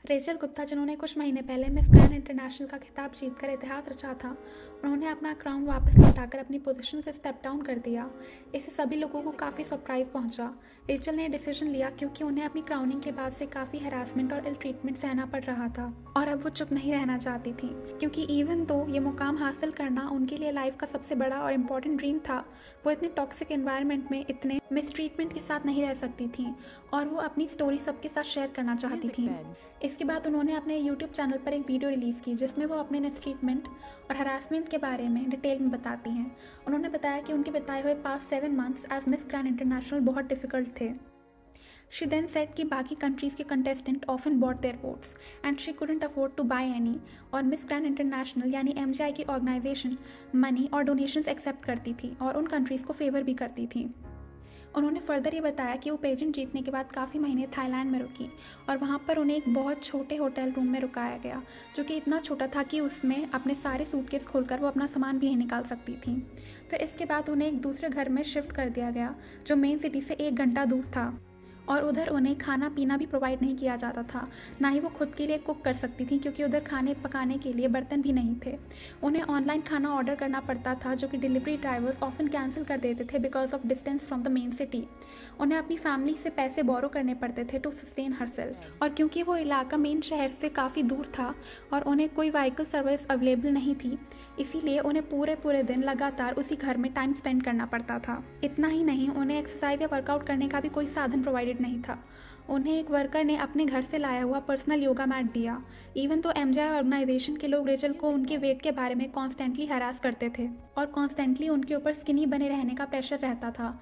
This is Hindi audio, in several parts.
रेचल गुप्ता, जिन्होंने कुछ महीने पहले मिस ग्रैंड इंटरनेशनल का खिताब जीतकर इतिहास रचा था, उन्होंने अपना क्राउन वापस लौटाकर अपनी पोजीशन से स्टेप डाउन कर दिया। इससे सभी लोगों को काफ़ी सरप्राइज पहुंचा। रेचल ने डिसीजन लिया क्योंकि उन्हें अपनी क्राउनिंग के बाद से काफ़ी हैरासमेंट और इल ट्रीटमेंट सहना पड़ रहा था और अब वो चुप नहीं रहना चाहती थी, क्योंकि इवन दो ये मुकाम हासिल करना उनके लिए लाइफ का सबसे बड़ा और इम्पॉर्टेंट ड्रीम था, वो इतने टॉक्सिक एनवायरनमेंट में इतने मिसट्रीटमेंट के साथ नहीं रह सकती थी और वो अपनी स्टोरी सबके साथ शेयर करना चाहती थी। इसके बाद उन्होंने अपने यूट्यूब चैनल पर एक वीडियो रिलीज़ की जिसमें वो अपने मिसट्रीटमेंट और हरासमेंट के बारे में डिटेल में बताती हैं। उन्होंने बताया कि उनके बिताए हुए past 7 months as Miss Grand International बहुत डिफ़िकल्ट थे। She then said कि बाकी कंट्रीज़ के contestant often bought their votes and she couldn't afford to buy any, और मिस ग्रैंड इंटरनेशनल यानी MGI की ऑर्गेनाइजेशन मनी और डोनेशंस एक्सेप्ट करती थी और उन कंट्रीज़ को फेवर भी करती थी। उन्होंने फर्दर ये बताया कि वो पेजेंट जीतने के बाद काफ़ी महीने थाईलैंड में रुकी और वहाँ पर उन्हें एक बहुत छोटे होटल रूम में रुकाया गया, जो कि इतना छोटा था कि उसमें अपने सारे सूटकेस खोलकर वो अपना सामान भी नहीं निकाल सकती थी। फिर इसके बाद उन्हें एक दूसरे घर में शिफ्ट कर दिया गया जो मेन सिटी से 1 घंटा दूर था और उधर उन्हें खाना पीना भी प्रोवाइड नहीं किया जाता था, ना ही वो खुद के लिए कुक कर सकती थी क्योंकि उधर खाने पकाने के लिए बर्तन भी नहीं थे। उन्हें ऑनलाइन खाना ऑर्डर करना पड़ता था जो कि डिलीवरी ड्राइवर्स ऑफन कैंसिल कर देते थे because of distance from the main city. उन्हें अपनी फैमिली से पैसे बोरो करने पड़ते थे टू सस्टेन हरसेल्फ, और क्योंकि वो इलाका मेन शहर से काफ़ी दूर था और उन्हें कोई व्हीकल सर्विस अवेलेबल नहीं थी, इसीलिए उन्हें पूरे दिन लगातार उसी घर में टाइम स्पेंड करना पड़ता था। इतना ही नहीं, उन्हें एक्सरसाइज या वर्कआउट करने का भी कोई साधन प्रोवाइडेड नहीं था। उन्हें एक वर्कर ने अपने घर से लाया हुआ पर्सनल योगा मैट दिया। इवन तो MGI ऑर्गेनाइजेशन के लोग रेचल को उनके वेट के बारे में कॉन्स्टेंटली हरास करते थे और कॉन्स्टेंटली उनके ऊपर स्किनी बने रहने का प्रेशर रहता था।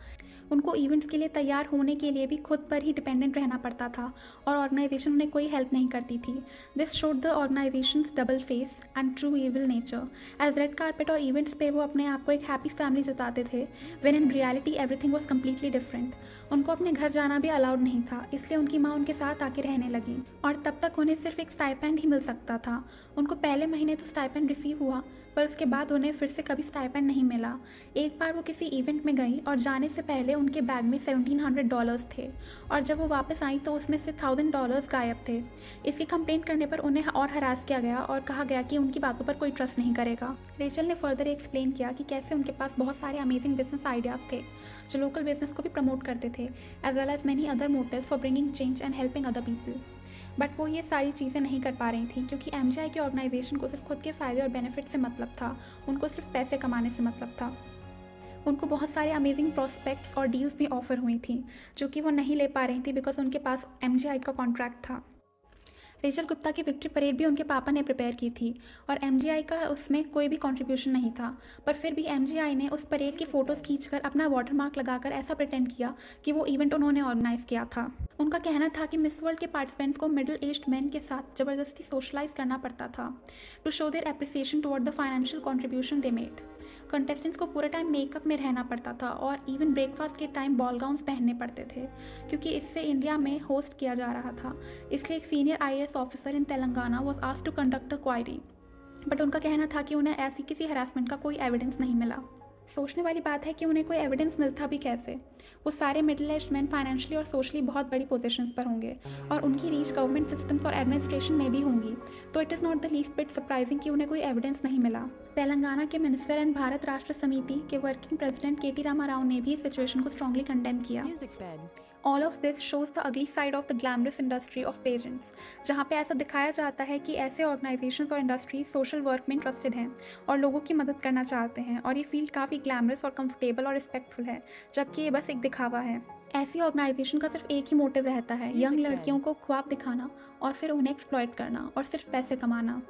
उनको इवेंट्स के लिए तैयार होने के लिए भी खुद पर ही डिपेंडेंट रहना पड़ता था और ऑर्गेनाइजेशन उन्हें कोई हेल्प नहीं करती थी। This showed the organisations double face and true evil nature. As red carpet और इवेंट्स पे वो अपने आप को एक हैप्पी फैमिली जताते थे, when in reality everything was completely different. उनको अपने घर जाना भी अलाउड नहीं था, इसलिए उनकी माँ उनके साथ आके रहने लगी और तब तक उन्हें सिर्फ एक स्टाइपेंड ही मिल सकता था। उनको पहले महीने तो स्टाइपेंड रिसीव हुआ, पर उसके बाद उन्हें फिर से कभी स्टाइपेंड नहीं मिला। एक बार वो किसी इवेंट में गई और जाने से पहले उनके बैग में $1700 थे और जब वो वापस आई तो उसमें से $1000 गायब थे। इसकी कंप्लेंट करने पर उन्हें और हरास किया गया और कहा गया कि उनकी बातों पर कोई ट्रस्ट नहीं करेगा। रेचल ने फर्दर एक्सप्लेन किया कि कैसे उनके पास बहुत सारे अमेजिंग बिजनेस आइडियाज़ थे जो लोकल बिजनेस को भी प्रमोट करते थे, as well as many other motive for bringing change and helping other people. But वो ये सारी चीज़ें नहीं कर पा रही थी क्योंकि MGI की ऑर्गेनाइजेशन को सिर्फ खुद के फ़ायदे और बेनिफिट से मतलब था, उनको सिर्फ पैसे कमाने से मतलब था। उनको बहुत सारे अमेजिंग प्रॉस्पेक्ट्स और डील्स भी ऑफर हुई थी जो कि वो नहीं ले पा रही थी बिकॉज उनके पास MGI का कॉन्ट्रैक्ट था। रेचल गुप्ता की विक्ट्री परेड भी उनके पापा ने प्रिपेयर की थी और MGI का उसमें कोई भी कंट्रीब्यूशन नहीं था, पर फिर भी MGI ने उस परेड की फ़ोटोज़ खींचकर अपना वाटरमार्क लगाकर ऐसा प्रिटेंड किया कि वो इवेंट उन्होंने ऑर्गेनाइज़ किया था। उनका कहना था कि मिस वर्ल्ड के पार्टिसिपेंट्स को मिडिल एज्ड मैन के साथ ज़बरदस्ती सोशलाइज करना पड़ता था to show their appreciation toward the financial contribution they made. Contestants को पूरा टाइम मेकअप में रहना पड़ता था और इवन ब्रेकफास्ट के टाइम बॉल गाउन्स पहनने पड़ते थे क्योंकि इससे इंडिया में होस्ट किया जा रहा था। इसलिए एक senior IAS officer in Telangana was asked to conduct a query, but उनका कहना था कि उन्हें ऐसी किसी हरासमेंट का कोई एविडेंस नहीं मिला। सोचने वाली बात है कि उन्हें कोई एविडेंस मिलता भी कैसे। वो सारे मिडिल एज्ड मैन फाइनेंशियली और सोशली बहुत बड़ी पोजीशंस पर होंगे और उनकी रीच गवर्नमेंट सिस्टम्स और एडमिनिस्ट्रेशन में भी होंगी, तो it is not the least bit surprising कि उन्हें कोई एविडेंस नहीं मिला। तेलंगाना के मिनिस्टर एंड भारत राष्ट्र समिति के वर्किंग प्रेसिडेंट KT रामाराव ने भी इस सिचुएशन को स्ट्रांगली कंडेम किया। All of this shows the ugly side of the glamorous industry of pageants, जहाँ पे ऐसा दिखाया जाता है कि ऐसे ऑर्गेनाइजेशंस और इंडस्ट्रीज सोशल वर्क में इंटरेस्टेड हैं और लोगों की मदद करना चाहते हैं और ये फील्ड काफ़ी ग्लैमरस और कंफर्टेबल और रिस्पेक्टफुल है, जबकि ये बस एक दिखावा है। ऐसी ऑर्गेनाइजेशन का सिर्फ एक ही मोटिव रहता है, यंग लड़कियों को ख्वाब दिखाना और फिर उन्हें एक्सप्लॉइट करना और सिर्फ पैसे कमाना।